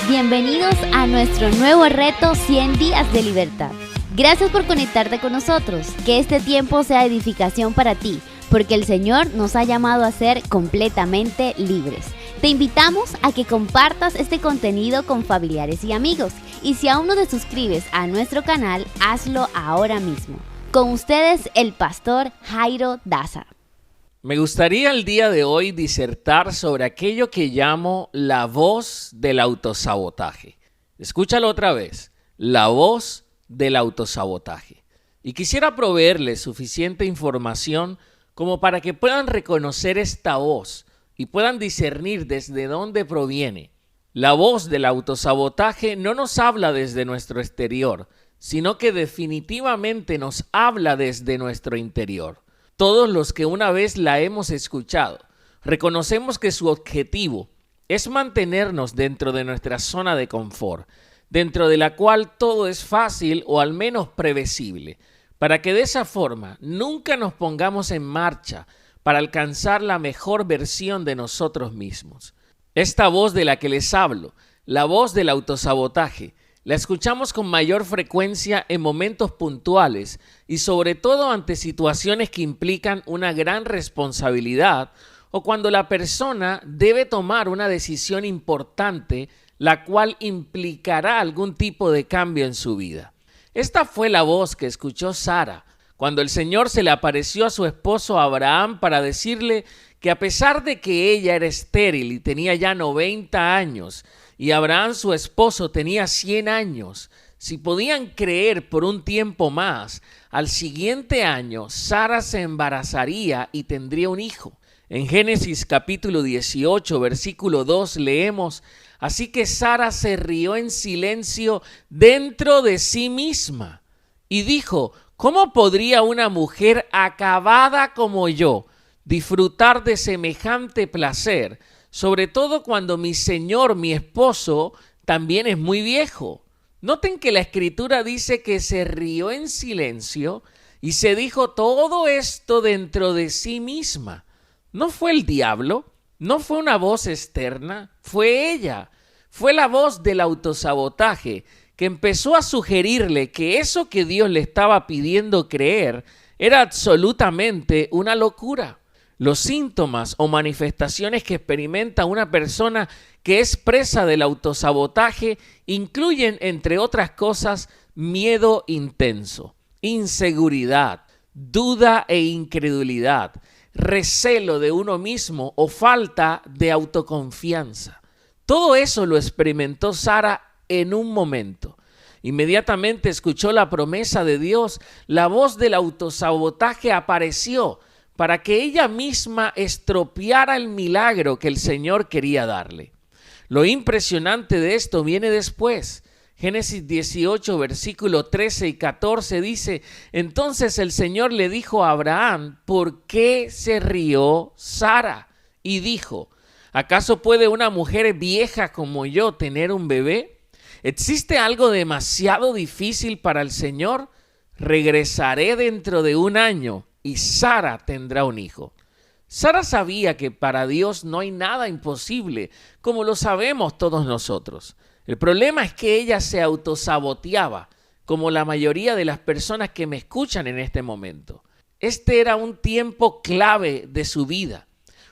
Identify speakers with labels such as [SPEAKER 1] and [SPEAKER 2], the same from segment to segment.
[SPEAKER 1] Bienvenidos a nuestro nuevo reto 100 días de libertad. Gracias por conectarte con nosotros. Que este tiempo sea edificación para ti, porque el Señor nos ha llamado a ser completamente libres. Te invitamos a que compartas este contenido con familiares y amigos. Y si aún no te suscribes a nuestro canal, hazlo ahora mismo. Con ustedes, el pastor Jairo Daza.
[SPEAKER 2] Me gustaría el día de hoy disertar sobre aquello que llamo la voz del autosabotaje. Escúchalo otra vez, la voz del autosabotaje. Y quisiera proveerles suficiente información como para que puedan reconocer esta voz y puedan discernir desde dónde proviene. La voz del autosabotaje no nos habla desde nuestro exterior, sino que definitivamente nos habla desde nuestro interior. Todos los que una vez la hemos escuchado, reconocemos que su objetivo es mantenernos dentro de nuestra zona de confort, dentro de la cual todo es fácil o al menos previsible, para que de esa forma nunca nos pongamos en marcha para alcanzar la mejor versión de nosotros mismos. Esta voz de la que les hablo, la voz del autosabotaje, la escuchamos con mayor frecuencia en momentos puntuales y sobre todo ante situaciones que implican una gran responsabilidad o cuando la persona debe tomar una decisión importante, la cual implicará algún tipo de cambio en su vida. Esta fue la voz que escuchó Sara cuando el Señor se le apareció a su esposo Abraham para decirle que a pesar de que ella era estéril y tenía ya 90 años, y Abraham, su esposo, tenía 100 años. Si podían creer por un tiempo más, al siguiente año Sara se embarazaría y tendría un hijo. En Génesis capítulo 18, versículo 2 leemos: así que Sara se rió en silencio dentro de sí misma y dijo: ¿cómo podría una mujer acabada como yo disfrutar de semejante placer? Sobre todo cuando mi señor, mi esposo, también es muy viejo. Noten que la escritura dice que se rió en silencio y se dijo todo esto dentro de sí misma. No fue el diablo, no fue una voz externa, fue ella. Fue la voz del autosabotaje que empezó a sugerirle que eso que Dios le estaba pidiendo creer era absolutamente una locura. Los síntomas o manifestaciones que experimenta una persona que es presa del autosabotaje incluyen, entre otras cosas, miedo intenso, inseguridad, duda e incredulidad, recelo de uno mismo o falta de autoconfianza. Todo eso lo experimentó Sara en un momento. Inmediatamente escuchó la promesa de Dios, la voz del autosabotaje apareció para que ella misma estropeara el milagro que el Señor quería darle. Lo impresionante de esto viene después. Génesis 18, versículo 13 y 14 dice: entonces el Señor le dijo a Abraham: ¿por qué se rió Sara? Y dijo: ¿acaso puede una mujer vieja como yo tener un bebé? ¿Existe algo demasiado difícil para el Señor? Regresaré dentro de un año y Sara tendrá un hijo. Sara sabía que para Dios no hay nada imposible, como lo sabemos todos nosotros. El problema es que ella se autosaboteaba, como la mayoría de las personas que me escuchan en este momento. Este era un tiempo clave de su vida,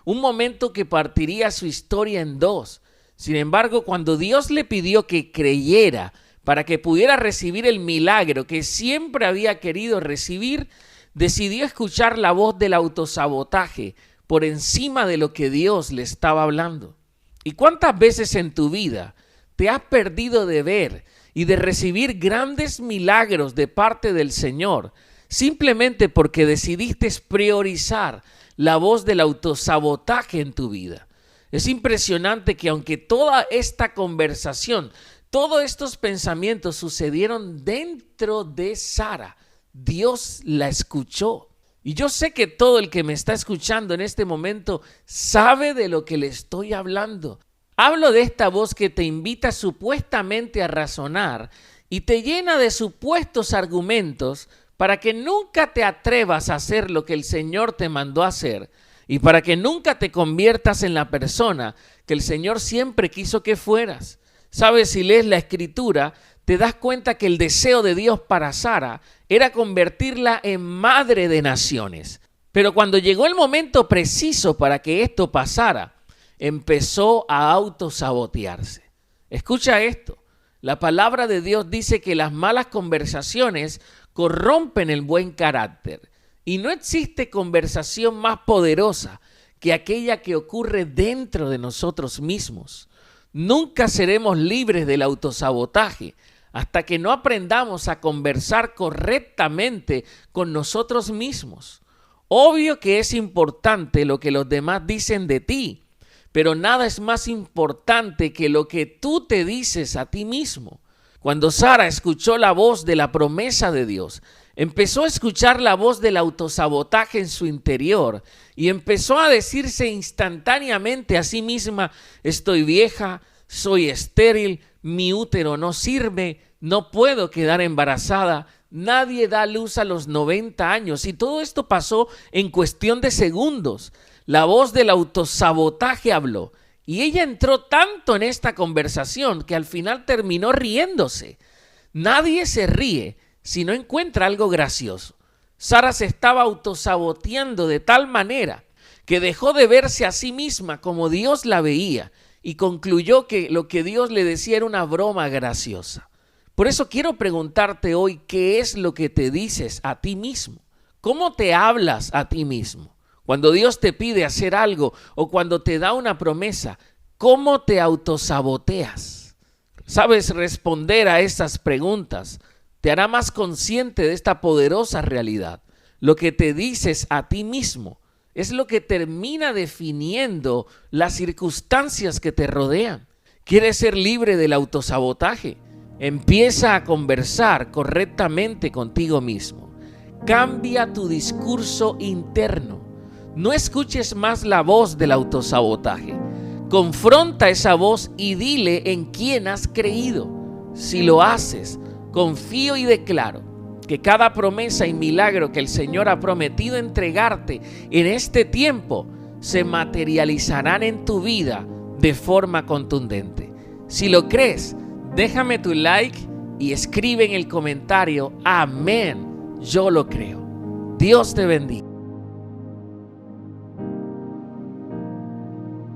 [SPEAKER 2] un momento que partiría su historia en dos. Sin embargo, cuando Dios le pidió que creyera para que pudiera recibir el milagro que siempre había querido recibir, decidió escuchar la voz del autosabotaje por encima de lo que Dios le estaba hablando. ¿Y cuántas veces en tu vida te has perdido de ver y de recibir grandes milagros de parte del Señor simplemente porque decidiste priorizar la voz del autosabotaje en tu vida? Es impresionante que aunque toda esta conversación, todos estos pensamientos sucedieron dentro de Sara, Dios la escuchó. Y yo sé que todo el que me está escuchando en este momento sabe de lo que le estoy hablando. Hablo de esta voz que te invita supuestamente a razonar y te llena de supuestos argumentos para que nunca te atrevas a hacer lo que el Señor te mandó a hacer y para que nunca te conviertas en la persona que el Señor siempre quiso que fueras. Sabes, si lees la escritura, te das cuenta que el deseo de Dios para Sara era convertirla en madre de naciones. Pero cuando llegó el momento preciso para que esto pasara, empezó a autosabotearse. Escucha esto. La palabra de Dios dice que las malas conversaciones corrompen el buen carácter. Y no existe conversación más poderosa que aquella que ocurre dentro de nosotros mismos. Nunca seremos libres del autosabotaje hasta que no aprendamos a conversar correctamente con nosotros mismos. Obvio que es importante lo que los demás dicen de ti, pero nada es más importante que lo que tú te dices a ti mismo. Cuando Sara escuchó la voz de la promesa de Dios, empezó a escuchar la voz del autosabotaje en su interior y empezó a decirse instantáneamente a sí misma: estoy vieja, soy estéril, mi útero no sirve, no puedo quedar embarazada, nadie da luz a los 90 años. Y todo esto pasó en cuestión de segundos. La voz del autosabotaje habló y ella entró tanto en esta conversación que al final terminó riéndose. Nadie se ríe si no encuentra algo gracioso. Sara se estaba autosaboteando de tal manera que dejó de verse a sí misma como Dios la veía y concluyó que lo que Dios le decía era una broma graciosa. Por eso quiero preguntarte hoy, ¿qué es lo que te dices a ti mismo? ¿Cómo te hablas a ti mismo? Cuando Dios te pide hacer algo o cuando te da una promesa, ¿cómo te autosaboteas? ¿Sabes? Responder a estas preguntas te hará más consciente de esta poderosa realidad. Lo que te dices a ti mismo es lo que termina definiendo las circunstancias que te rodean. ¿Quieres ser libre del autosabotaje? Empieza a conversar correctamente contigo mismo. Cambia tu discurso interno. No escuches más la voz del autosabotaje. Confronta esa voz y dile en quién has creído. Si lo haces, confío y declaro que cada promesa y milagro que el Señor ha prometido entregarte en este tiempo se materializarán en tu vida de forma contundente. Si lo crees, déjame tu like y escribe en el comentario: amén, yo lo creo. Dios te bendiga.